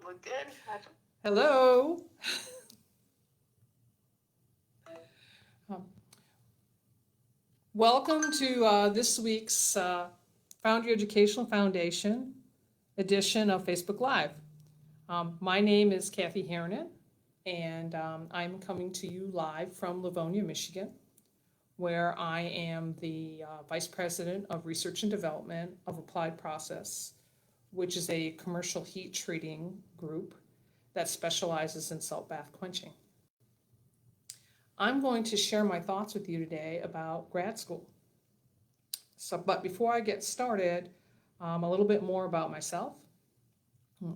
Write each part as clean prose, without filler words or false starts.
look good. Hello. Um, Welcome to this week's Foundry Educational Foundation edition of Facebook Live. My name is Kathy Hayrynen, and I'm coming to you live from Livonia, Michigan, where I am the Vice President of Research and Development of Applied Process, which is a commercial heat treating group that specializes in salt bath quenching. I'm going to share my thoughts with you today about grad school. But before I get started, a little bit more about myself.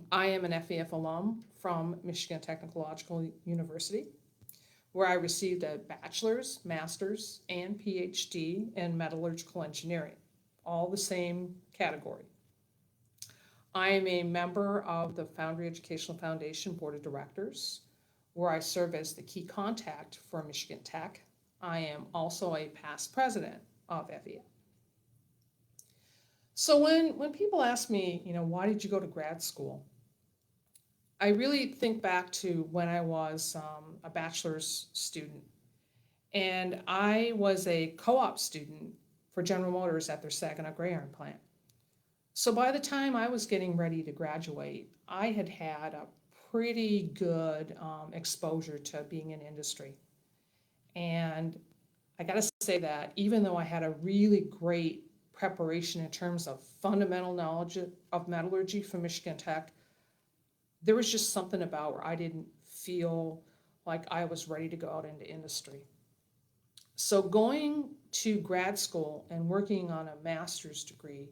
I am an FEF alum from Michigan Technological University, where I received a bachelor's, master's, and PhD in metallurgical engineering, all the same category. I am a member of the Foundry Educational Foundation Board of Directors, where I serve as the key contact for Michigan Tech. I am also a past president of FEF. So when people ask me, why did you go to grad school? I really think back to when I was a bachelor's student, and I was a co-op student for General Motors at their Saginaw Gray Iron plant. So by the time I was getting ready to graduate, I had had a pretty good exposure to being in industry. And I got to say that even though I had a really great preparation in terms of fundamental knowledge of metallurgy from Michigan Tech, there was just something about where I didn't feel like I was ready to go out into industry. So going to grad school and working on a master's degree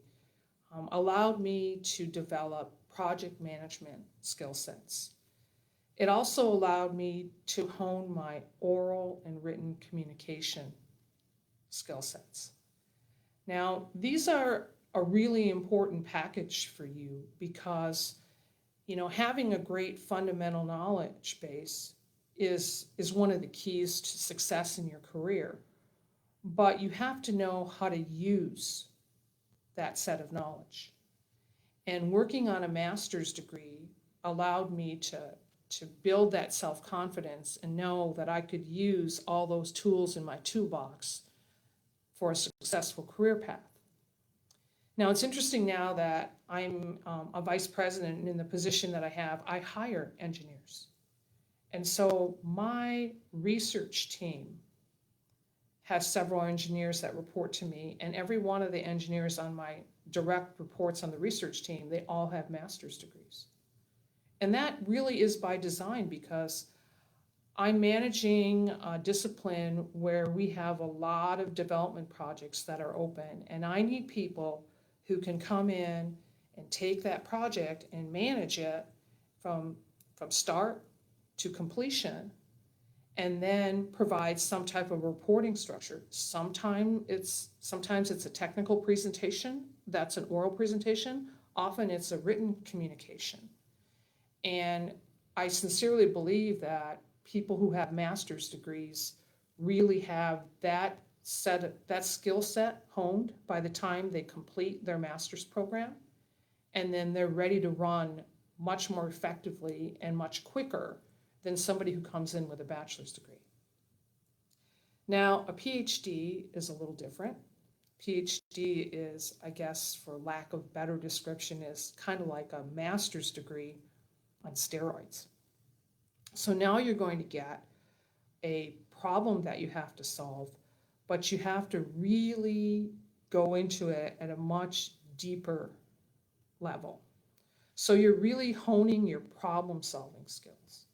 allowed me to develop project management skill sets. It also allowed me to hone my oral and written communication skill sets. Now, these are a really important package for you because, having a great fundamental knowledge base is one of the keys to success in your career. But you have to know how to use that set of knowledge. And working on a master's degree allowed me to build that self-confidence and know that I could use all those tools in my toolbox for a successful career path. Now, it's interesting now that I'm a vice president, and in the position that I have, I hire engineers. And so my research team has several engineers that report to me, and every one of the engineers on my direct reports on the research team, they all have master's degrees. And that really is by design because I'm managing a discipline where we have a lot of development projects that are open, and I need people who can come in and take that project and manage it from start to completion, and then provide some type of reporting structure. Sometimes it's a technical presentation, that's an oral presentation. Often it's a written communication. And I sincerely believe that people who have master's degrees really have that skill set honed by the time they complete their master's program, and then they're ready to run much more effectively and much quicker than somebody who comes in with a bachelor's degree. Now, a PhD is a little different. PhD is, I guess, for lack of better description, is kind of like a master's degree on steroids. So now you're going to get a problem that you have to solve, but you have to really go into it at a much deeper level. So you're really honing your problem solving skills.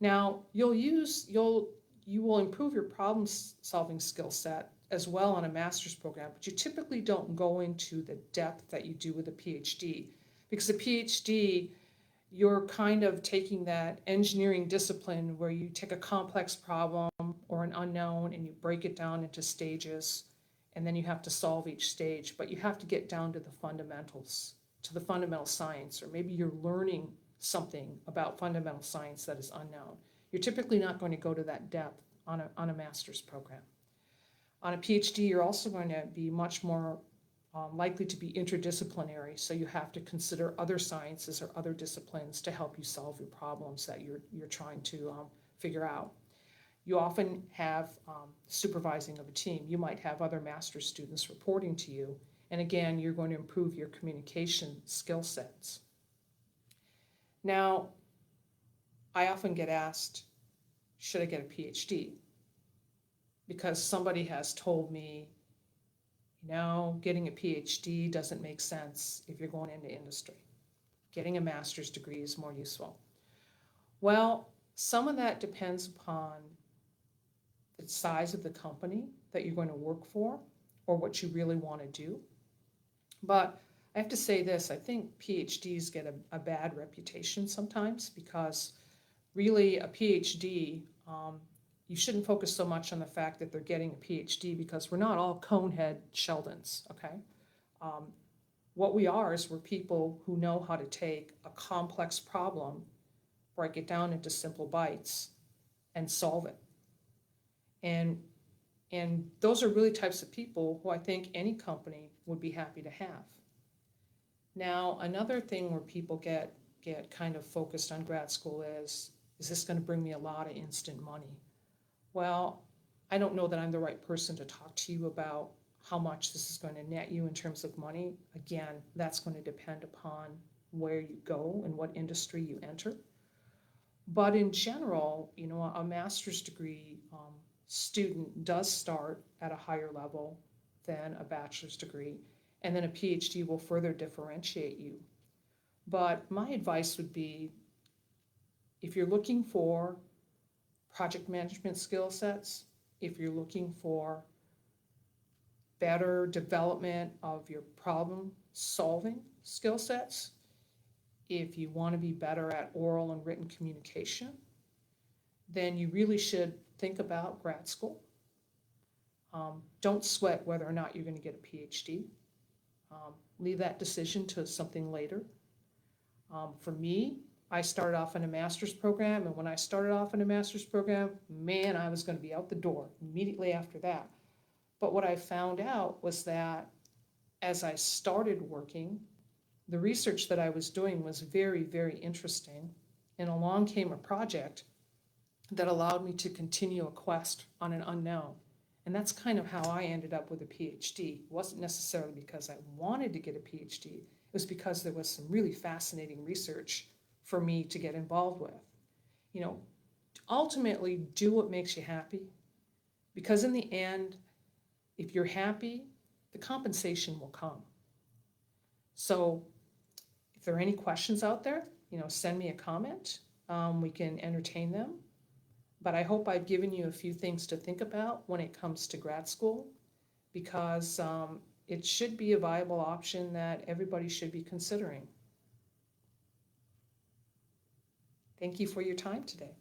Now, you will improve your problem solving skill set as well on a master's program, but you typically don't go into the depth that you do with a PhD, because a PhD, you're kind of taking that engineering discipline where you take a complex problem or an unknown and you break it down into stages, and then you have to solve each stage, but you have to get down to the fundamentals, to the fundamental science, or maybe you're learning something about fundamental science that is unknown. You're typically not going to go to that depth on a master's program. On a PhD, you're also going to be much more likely to be interdisciplinary, so you have to consider other sciences or other disciplines to help you solve your problems that you're trying to figure out. You often have supervising of a team. You might have other master's students reporting to you, and again, you're going to improve your communication skill sets. Now, I often get asked, should I get a PhD? Because somebody has told me, getting a PhD doesn't make sense if you're going into industry. Getting a master's degree is more useful. Well, some of that depends upon the size of the company that you're going to work for or what you really want to do. But I have to say this, I think PhDs get a bad reputation sometimes because really a PhD, you shouldn't focus so much on the fact that they're getting a PhD because we're not all conehead Sheldons, okay? What we are is we're people who know how to take a complex problem, break it down into simple bites, and solve it. And those are really types of people who I think any company would be happy to have. Now, another thing where people get kind of focused on grad school is this going to bring me a lot of instant money? Well, I don't know that I'm the right person to talk to you about how much this is going to net you in terms of money. Again, that's going to depend upon where you go and what industry you enter. But in general, a master's degree student does start at a higher level than a bachelor's degree, and then a PhD will further differentiate you. But my advice would be, if you're looking for project management skill sets, if you're looking for better development of your problem solving skill sets, if you want to be better at oral and written communication, then you really should think about grad school. Don't sweat whether or not you're going to get a PhD. Leave that decision to something later. For me, I started off in a master's program, and when I started off in a master's program, man, I was going to be out the door immediately after that. But what I found out was that as I started working, the research that I was doing was very, very interesting, and along came a project that allowed me to continue a quest on an unknown. And that's kind of how I ended up with a PhD. It wasn't necessarily because I wanted to get a PhD. It was because there was some really fascinating research for me to get involved with. Ultimately, do what makes you happy, because in the end, if you're happy, the compensation will come. So if there are any questions out there, send me a comment. We can entertain them. But I hope I've given you a few things to think about when it comes to grad school, because it should be a viable option that everybody should be considering. Thank you for your time today.